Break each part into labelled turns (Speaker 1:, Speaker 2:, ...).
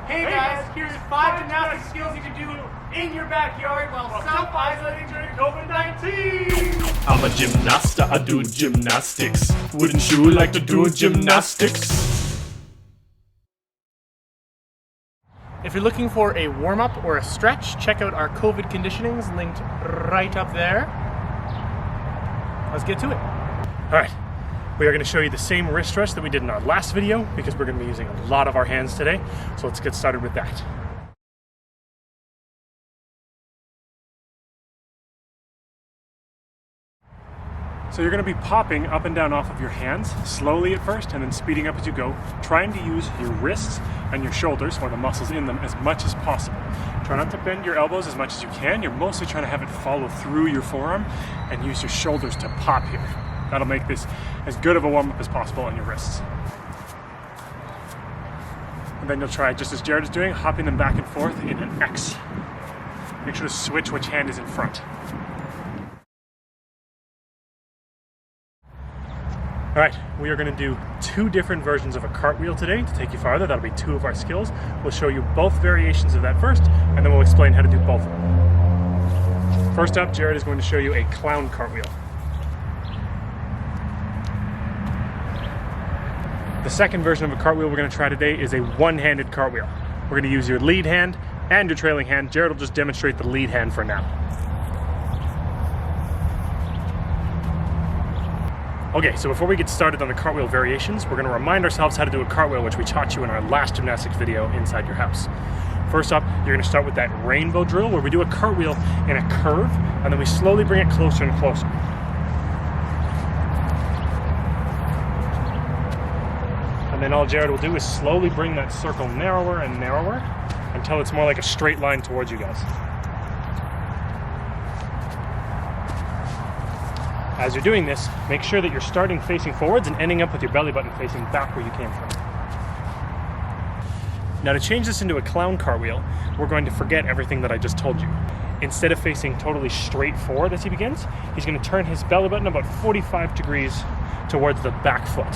Speaker 1: Hey guys, here's 5 gymnastic skills you can do in your backyard while self-isolating during COVID-19.
Speaker 2: I'm a gymnasta, I do gymnastics. Wouldn't you like to do gymnastics?
Speaker 3: If you're looking for a warm-up or a stretch, check out our COVID conditionings linked right up there. Let's get to it. All right, we are going to show you the same wrist stretch that we did in our last video because we're going to be using a lot of our hands today. So let's get started with that. So you're going to be popping up and down off of your hands, slowly at first and then speeding up as you go, trying to use your wrists and your shoulders, or the muscles in them, as much as possible. Try not to bend your elbows as much as you can. You're mostly trying to have it follow through your forearm and use your shoulders to pop here. That'll make this as good of a warm-up as possible on your wrists. And then you'll try, just as Jared is doing, hopping them back and forth in an X. Make sure to switch which hand is in front. All right, we are going to do 2 different versions of a cartwheel today to take you farther. That'll be 2 of our skills. We'll show you both variations of that first, and then we'll explain how to do both of them. First up, Jared is going to show you a clown cartwheel. The second version of a cartwheel we're going to try today is a one-handed cartwheel. We're going to use your lead hand and your trailing hand. Jared will just demonstrate the lead hand for now. Okay, so before we get started on the cartwheel variations, we're going to remind ourselves how to do a cartwheel, which we taught you in our last gymnastics video inside your house. First up, you're going to start with that rainbow drill where we do a cartwheel in a curve and then we slowly bring it closer and closer. And then all Jared will do is slowly bring that circle narrower and narrower until it's more like a straight line towards you guys. As you're doing this, make sure that you're starting facing forwards and ending up with your belly button facing back where you came from. Now to change this into a clown cartwheel, we're going to forget everything that I just told you. Instead of facing totally straight forward as he begins, he's going to turn his belly button about 45 degrees towards the back foot.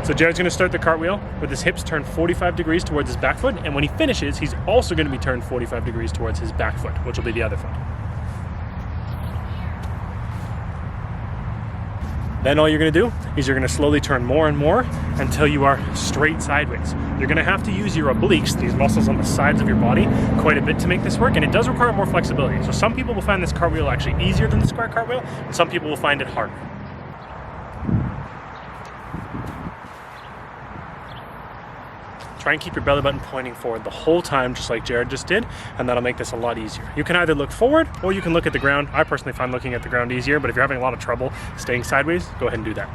Speaker 3: So Jared's going to start the cartwheel with his hips turned 45 degrees towards his back foot, and when he finishes, he's also going to be turned 45 degrees towards his back foot, which will be the other foot. Then all you're going to do is you're going to slowly turn more and more until you are straight sideways. You're going to have to use your obliques, these muscles on the sides of your body, quite a bit to make this work, and it does require more flexibility. So some people will find this cartwheel actually easier than the square cartwheel, and some people will find it harder. Try and keep your belly button pointing forward the whole time, just like Jared just did, and that'll make this a lot easier. You can either look forward or you can look at the ground. I personally find looking at the ground easier, but if you're having a lot of trouble staying sideways, go ahead and do that.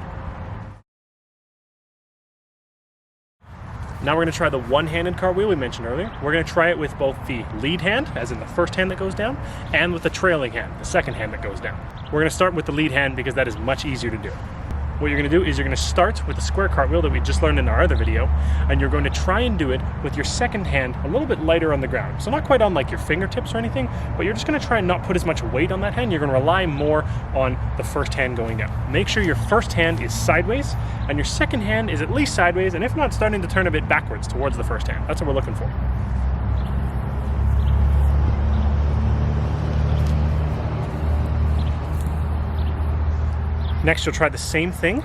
Speaker 3: Now we're going to try the one-handed cartwheel we mentioned earlier. We're going to try it with both the lead hand, as in the first hand that goes down, and with the trailing hand, the second hand that goes down. We're going to start with the lead hand because that is much easier to do. What you're going to do is you're going to start with the square cartwheel that we just learned in our other video, and you're going to try and do it with your second hand a little bit lighter on the ground. So not quite on like your fingertips or anything, but you're just going to try and not put as much weight on that hand. You're going to rely more on the first hand going down. Make sure your first hand is sideways, and your second hand is at least sideways, and if not, starting to turn a bit backwards towards the first hand. That's what we're looking for. Next, you'll try the same thing,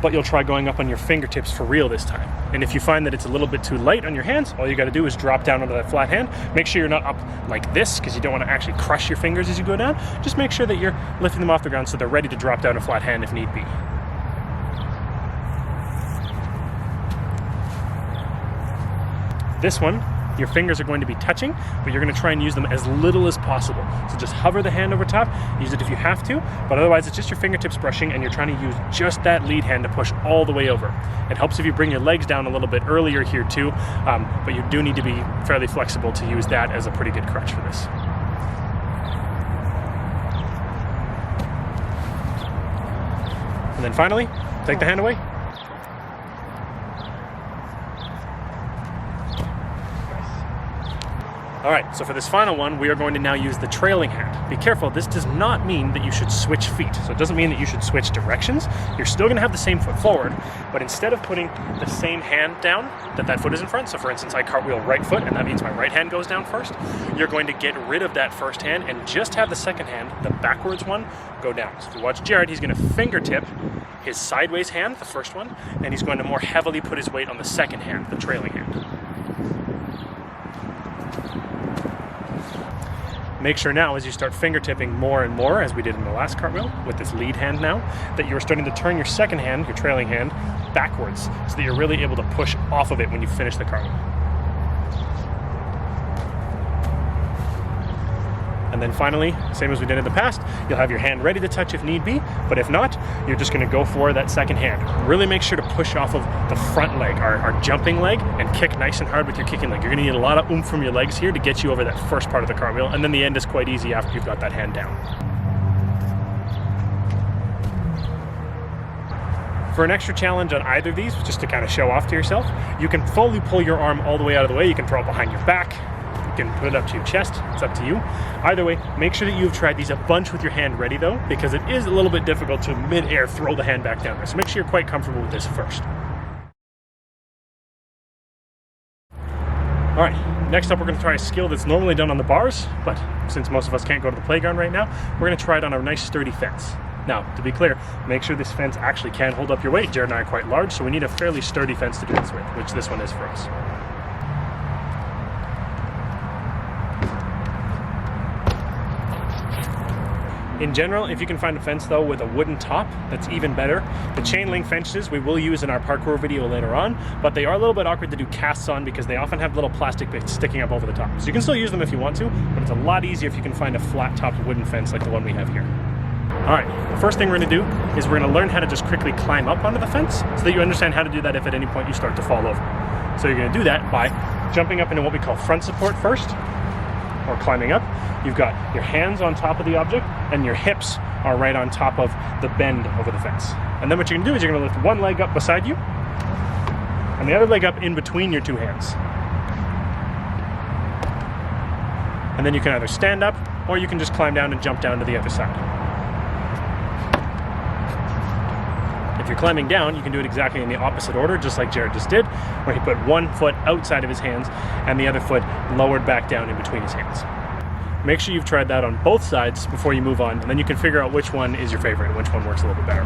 Speaker 3: but you'll try going up on your fingertips for real this time. And if you find that it's a little bit too light on your hands, all you got to do is drop down onto that flat hand. Make sure you're not up like this because you don't want to actually crush your fingers as you go down. Just make sure that you're lifting them off the ground so they're ready to drop down a flat hand if need be. This one, your fingers are going to be touching, but you're going to try and use them as little as possible. So just hover the hand over top, use it if you have to, but otherwise it's just your fingertips brushing and you're trying to use just that lead hand to push all the way over. It helps if you bring your legs down a little bit earlier here too, but you do need to be fairly flexible to use that as a pretty good crutch for this. And then finally, take the hand away. All right, so for this final one, we are going to now use the trailing hand. Be careful, this does not mean that you should switch feet. So it doesn't mean that you should switch directions. You're still gonna have the same foot forward, but instead of putting the same hand down that foot is in front, so for instance, I cartwheel right foot, and that means my right hand goes down first, you're going to get rid of that first hand and just have the second hand, the backwards one, go down. So if you watch Jared, he's gonna fingertip his sideways hand, the first one, and he's going to more heavily put his weight on the second hand, the trailing hand. Make sure now, as you start fingertipping more and more, as we did in the last cartwheel, with this lead hand now, that you're starting to turn your second hand, your trailing hand, backwards, so that you're really able to push off of it when you finish the cartwheel. And then finally, same as we did in the past, you'll have your hand ready to touch if need be, but if not, you're just gonna go for that second hand. Really make sure to push off of the front leg, our jumping leg, and kick nice and hard with your kicking leg. You're gonna need a lot of oomph from your legs here to get you over that first part of the cartwheel, and then the end is quite easy after you've got that hand down. For an extra challenge on either of these, just to kind of show off to yourself, you can fully pull your arm all the way out of the way. You can throw it behind your back. You can put it up to your chest, it's up to you. Either way, make sure that you've tried these a bunch with your hand ready though, because it is a little bit difficult to mid-air throw the hand back down there. So make sure you're quite comfortable with this first. All right, next up we're gonna try a skill that's normally done on the bars, but since most of us can't go to the playground right now, we're gonna try it on a nice sturdy fence. Now, to be clear, make sure this fence actually can hold up your weight. Jared and I are quite large, so we need a fairly sturdy fence to do this with, which this one is for us. In general, if you can find a fence though with a wooden top, that's even better. The chain link fences we will use in our parkour video later on, but they are a little bit awkward to do casts on because they often have little plastic bits sticking up over the top. So you can still use them if you want to, but it's a lot easier if you can find a flat topped wooden fence like the one we have here. All right, the first thing we're gonna do is we're gonna learn how to just quickly climb up onto the fence so that you understand how to do that if at any point you start to fall over. So you're gonna do that by jumping up into what we call front support first, or climbing up. You've got your hands on top of the object and your hips are right on top of the bend over the fence. And then what you're gonna do is you're gonna lift one leg up beside you and the other leg up in between your two hands. And then you can either stand up or you can just climb down and jump down to the other side. If you're climbing down, you can do it exactly in the opposite order, just like Jared just did, where he put one foot outside of his hands and the other foot lowered back down in between his hands. Make sure you've tried that on both sides before you move on, and then you can figure out which one is your favorite and which one works a little bit better.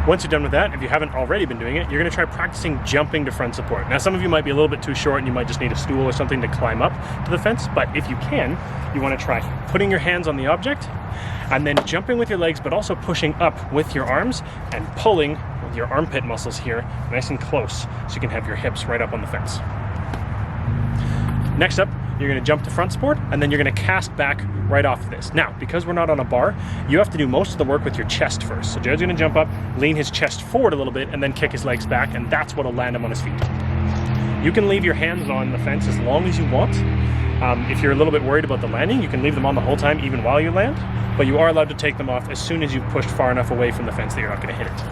Speaker 3: Once you're done with that, if you haven't already been doing it, you're gonna try practicing jumping to front support. Now, some of you might be a little bit too short and you might just need a stool or something to climb up to the fence, but if you can, you wanna try putting your hands on the object and then jumping with your legs, but also pushing up with your arms and pulling with your armpit muscles here nice and close so you can have your hips right up on the fence. Next up, you're gonna jump to front support and then you're gonna cast back right off of this. Now, because we're not on a bar, you have to do most of the work with your chest first. So Jared's gonna jump up, lean his chest forward a little bit, and then kick his legs back, and that's what'll land him on his feet. You can leave your hands on the fence as long as you want. If you're a little bit worried about the landing, you can leave them on the whole time even while you land, but you are allowed to take them off as soon as you've pushed far enough away from the fence that you're not gonna hit it.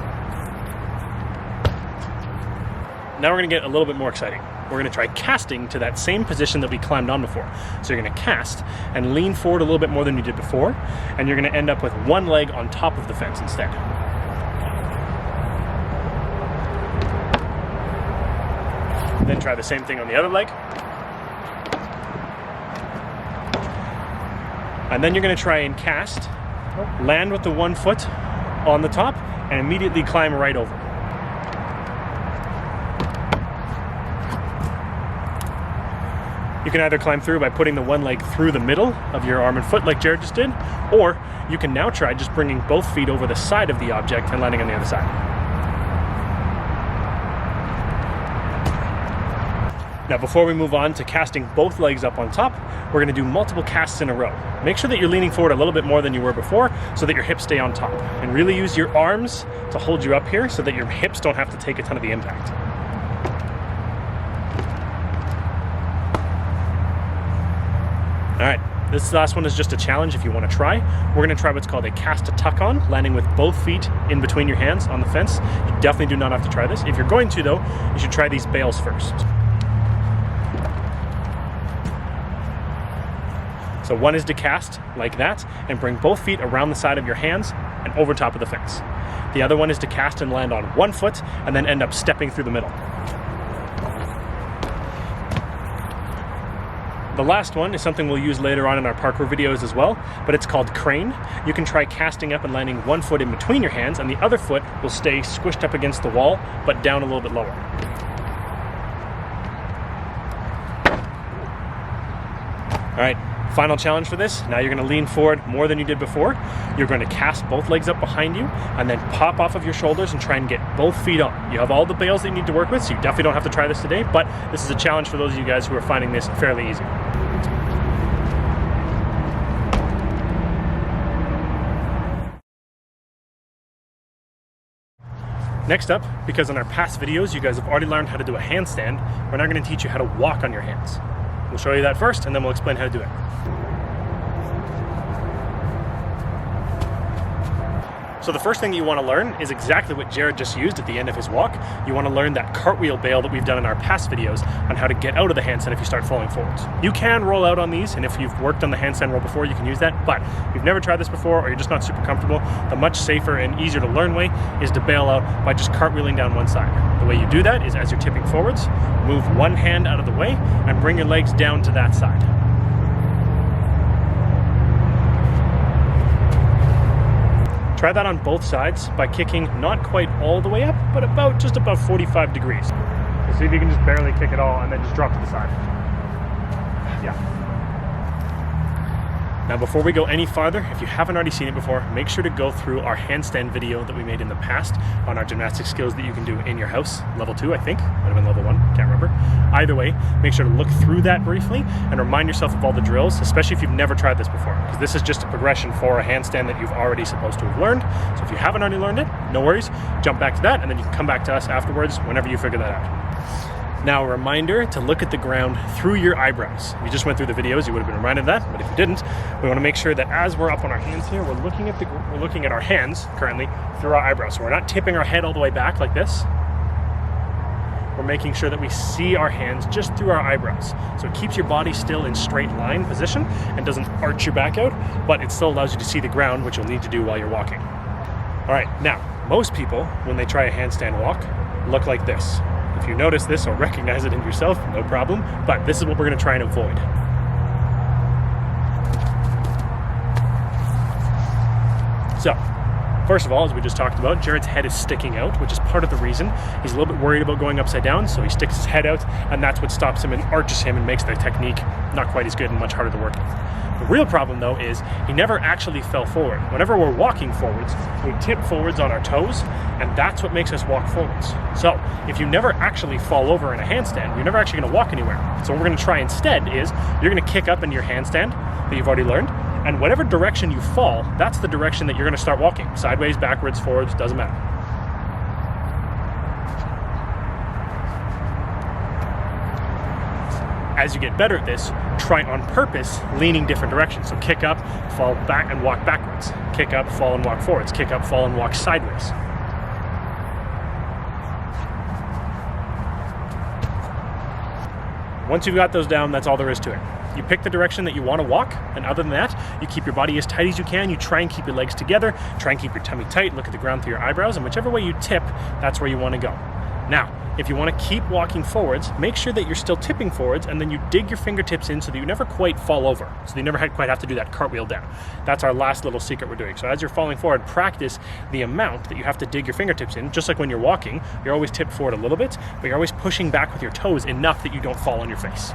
Speaker 3: Now we're gonna get a little bit more exciting. We're gonna try casting to that same position that we climbed on before. So you're gonna cast and lean forward a little bit more than you did before, and you're gonna end up with one leg on top of the fence instead. Then try the same thing on the other leg. And then you're gonna try and cast, land with the one foot on the top, and immediately climb right over. You can either climb through by putting the one leg through the middle of your arm and foot like Jared just did, or you can now try just bringing both feet over the side of the object and landing on the other side. Now, before we move on to casting both legs up on top, we're gonna do multiple casts in a row. Make sure that you're leaning forward a little bit more than you were before so that your hips stay on top. And really use your arms to hold you up here so that your hips don't have to take a ton of the impact. All right, this last one is just a challenge if you want to try. We're gonna try what's called a cast to tuck on, landing with both feet in between your hands on the fence. You definitely do not have to try this. If you're going to though, you should try these bails first. So one is to cast like that and bring both feet around the side of your hands and over top of the fence. The other one is to cast and land on one foot and then end up stepping through the middle. The last one is something we'll use later on in our parkour videos as well, but it's called crane. You can try casting up and landing one foot in between your hands, and the other foot will stay squished up against the wall, but down a little bit lower. All right, final challenge for this. Now you're gonna lean forward more than you did before. You're going to cast both legs up behind you and then pop off of your shoulders and try and get both feet on. You have all the bails that you need to work with, so you definitely don't have to try this today, but this is a challenge for those of you guys who are finding this fairly easy. Next up, because in our past videos you guys have already learned how to do a handstand, we're now going to teach you how to walk on your hands. We'll show you that first, and then we'll explain how to do it. So the first thing you want to learn is exactly what Jared just used at the end of his walk. You want to learn that cartwheel bail that we've done in our past videos on how to get out of the handstand if you start falling forwards. You can roll out on these, and if you've worked on the handstand roll before, you can use that, but if you've never tried this before or you're just not super comfortable, the much safer and easier to learn way is to bail out by just cartwheeling down one side. The way you do that is as you're tipping forwards, move one hand out of the way and bring your legs down to that side. Try that on both sides by kicking not quite all the way up, but just about 45 degrees. So see if you can just barely kick it all and then just drop to the side. Yeah. Now before we go any farther, if you haven't already seen it before, make sure to go through our handstand video that we made in the past on our gymnastic skills that you can do in your house. Level 2, I think. Might have been level 1, can't remember. Either way, make sure to look through that briefly and remind yourself of all the drills, especially if you've never tried this before, because this is just a progression for a handstand that you've already supposed to have learned. So if you haven't already learned it, no worries, jump back to that, and then you can come back to us afterwards whenever you figure that out. Now a reminder to look at the ground through your eyebrows. If you just went through the videos, you would have been reminded of that, but if you didn't, we want to make sure that as we're up on our hands here, we're looking at our hands currently through our eyebrows. So we're not tipping our head all the way back like this. We're making sure that we see our hands just through our eyebrows. So it keeps your body still in straight line position and doesn't arch your back out, but it still allows you to see the ground, which you'll need to do while you're walking. All right, now, most people, when they try a handstand walk, look like this. If you notice this or recognize it in yourself, no problem, but this is what we're going to try and avoid. So, first of all, as we just talked about, Jared's head is sticking out, which is part of the reason. He's a little bit worried about going upside down, so he sticks his head out, and that's what stops him and arches him and makes the technique not quite as good and much harder to work with. The real problem, though, is he never actually fell forward. Whenever we're walking forwards, we tip forwards on our toes, and that's what makes us walk forwards. So, if you never actually fall over in a handstand, you're never actually going to walk anywhere. So what we're going to try instead is, you're going to kick up into your handstand that you've already learned, and whatever direction you fall, that's the direction that you're going to start walking. Sideways, backwards, forwards, doesn't matter. As you get better at this, try on purpose leaning different directions. So kick up, fall back and walk backwards. Kick up, fall and walk forwards. Kick up, fall and walk sideways. Once you've got those down, that's all there is to it. You pick the direction that you want to walk, and other than that, you keep your body as tight as you can. You try and keep your legs together, try and keep your tummy tight, look at the ground through your eyebrows, and whichever way you tip, that's where you want to go. Now, if you want to keep walking forwards, make sure that you're still tipping forwards, and then you dig your fingertips in so that you never quite fall over. So you never quite have to do that cartwheel down. That's our last little secret we're doing. So as you're falling forward, practice the amount that you have to dig your fingertips in. Just like when you're walking, you're always tipped forward a little bit, but you're always pushing back with your toes enough that you don't fall on your face.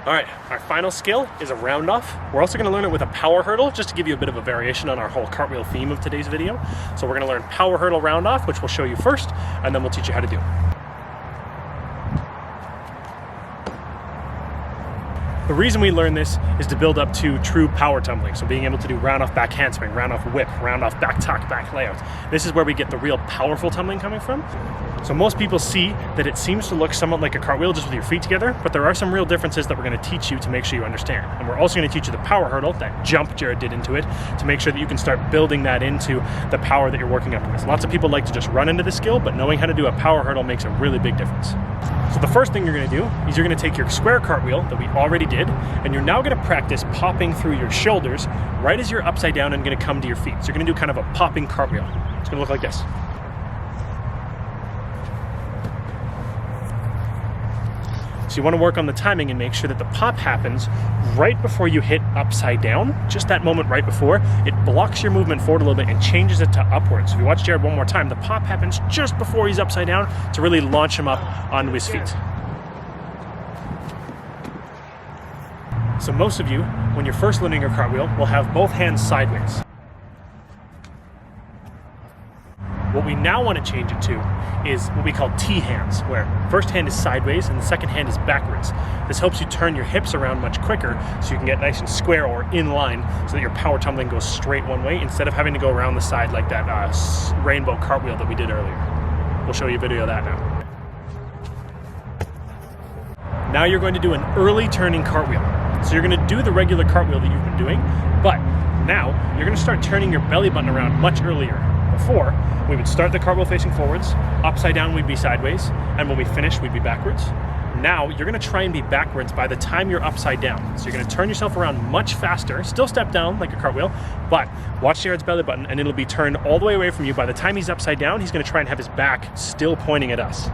Speaker 3: All right, our final skill is a roundoff. We're also gonna learn it with a power hurdle, just to give you a bit of a variation on our whole cartwheel theme of today's video. So we're gonna learn power hurdle roundoff, which we'll show you first, and then we'll teach you how to do. The reason we learn this is to build up to true power tumbling. So being able to do round off back handspring, round off whip, round off back tuck, back layout. This is where we get the real powerful tumbling coming from. So most people see that it seems to look somewhat like a cartwheel just with your feet together, but there are some real differences that we're going to teach you to make sure you understand. And we're also going to teach you the power hurdle, that jump Jared did into it, to make sure that you can start building that into the power that you're working up with. Lots of people like to just run into the skill, but knowing how to do a power hurdle makes a really big difference. So the first thing you're going to do is you're going to take your square cartwheel that we already did, and you're now going to practice popping through your shoulders right as you're upside down and going to come to your feet. So you're going to do kind of a popping cartwheel. It's going to look like this. So you want to work on the timing and make sure that the pop happens right before you hit upside down. Just that moment right before, it blocks your movement forward a little bit and changes it to upwards. So if you watch Jared one more time, the pop happens just before he's upside down to really launch him up onto his feet. So most of you, when you're first learning your cartwheel, will have both hands sideways. What we now want to change it to is what we call T hands, where first hand is sideways and the second hand is backwards. This helps you turn your hips around much quicker so you can get nice and square or in line so that your power tumbling goes straight one way instead of having to go around the side like that rainbow cartwheel that we did earlier. We'll show you a video of that now. Now you're going to do an early turning cartwheel. So you're going to do the regular cartwheel that you've been doing, but now you're going to start turning your belly button around much earlier. Before, we would start the cartwheel facing forwards, upside down we'd be sideways, and when we finish we'd be backwards. Now you're going to try and be backwards by the time you're upside down. So you're going to turn yourself around much faster, still step down like a cartwheel, but watch Jared's belly button and it'll be turned all the way away from you. By the time he's upside down, he's going to try and have his back still pointing at us.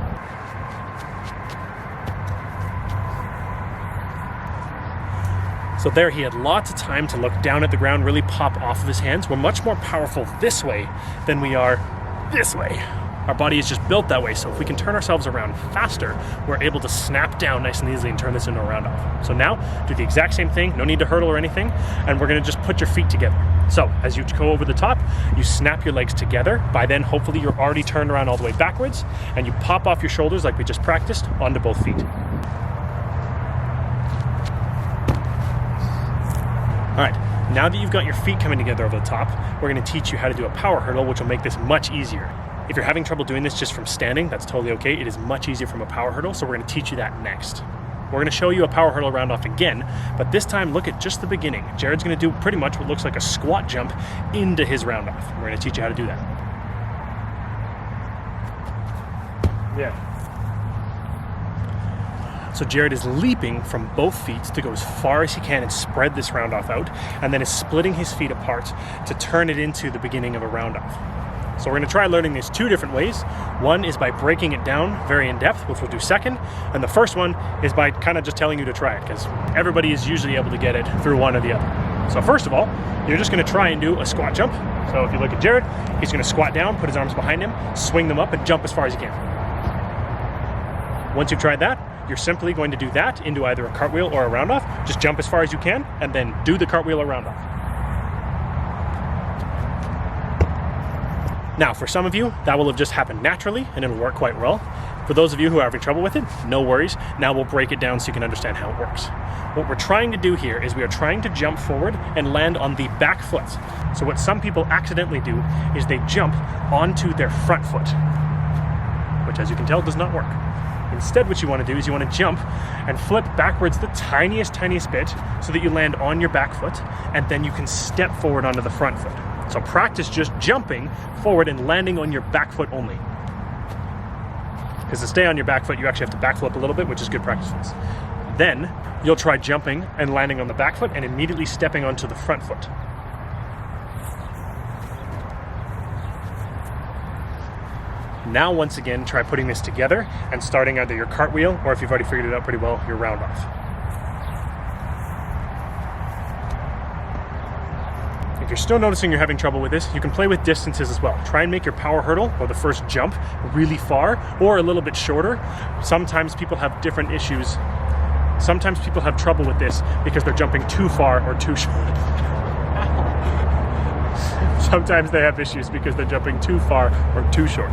Speaker 3: So there he had lots of time to look down at the ground, really pop off of his hands. We're much more powerful this way than we are this way. Our body is just built that way, so if we can turn ourselves around faster, we're able to snap down nice and easily and turn this into a round off. So now, do the exact same thing, no need to hurdle or anything, and we're gonna just put your feet together. So, as you go over the top, you snap your legs together. By then, hopefully you're already turned around all the way backwards, and you pop off your shoulders like we just practiced onto both feet. All right, now that you've got your feet coming together over the top, we're going to teach you how to do a power hurdle, which will make this much easier. If you're having trouble doing this just from standing, that's totally okay. It is much easier from a power hurdle, so we're going to teach you that next. We're going to show you a power hurdle round off again, but this time look at just the beginning. Jared's going to do pretty much what looks like a squat jump into his round off. We're going to teach you how to do that. Yeah. So Jared is leaping from both feet to go as far as he can and spread this round off out, and then is splitting his feet apart to turn it into the beginning of a round off. So we're going to try learning these two different ways. One is by breaking it down very in depth, which we'll do second, and the first one is by kind of just telling you to try it, because everybody is usually able to get it through one or the other. So first of all, you're just going to try and do a squat jump. So if you look at Jared, he's going to squat down, put his arms behind him, swing them up, and jump as far as he can. Once you've tried that, you're simply going to do that into either a cartwheel or a round off. Just jump as far as you can and then do the cartwheel or round off. Now, for some of you, that will have just happened naturally and it'll work quite well. For those of you who are having trouble with it, no worries. Now we'll break it down so you can understand how it works. What we're trying to do here is we are trying to jump forward and land on the back foot. So what some people accidentally do is they jump onto their front foot, which, as you can tell, does not work. Instead, what you want to do is you want to jump and flip backwards the tiniest bit so that you land on your back foot, and then you can step forward onto the front foot. So practice just jumping forward and landing on your back foot only. Because to stay on your back foot, you actually have to backflip a little bit, which is good practice for this. Then you'll try jumping and landing on the back foot and immediately stepping onto the front foot. Now, once again, try putting this together and starting either your cartwheel, or if you've already figured it out pretty well, your round off. If you're still noticing you're having trouble with this, you can play with distances as well. Try and make your power hurdle, or the first jump, really far or a little bit shorter. Sometimes people have different issues. Sometimes people have trouble with this because they're jumping too far or too short. Sometimes they have issues because they're jumping too far or too short.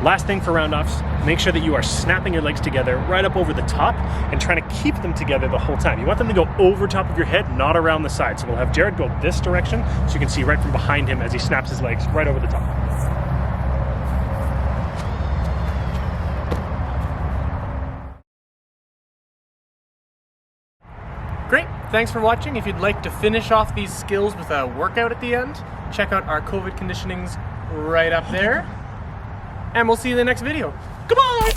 Speaker 3: Last thing for round-offs, make sure that you are snapping your legs together right up over the top and trying to keep them together the whole time. You want them to go over top of your head, not around the side. So we'll have Jared go this direction so you can see right from behind him as he snaps his legs right over the top.
Speaker 1: Great, thanks for watching. If you'd like to finish off these skills with a workout at the end, check out our COVID conditionings right up there. And we'll see you in the next video. Goodbye!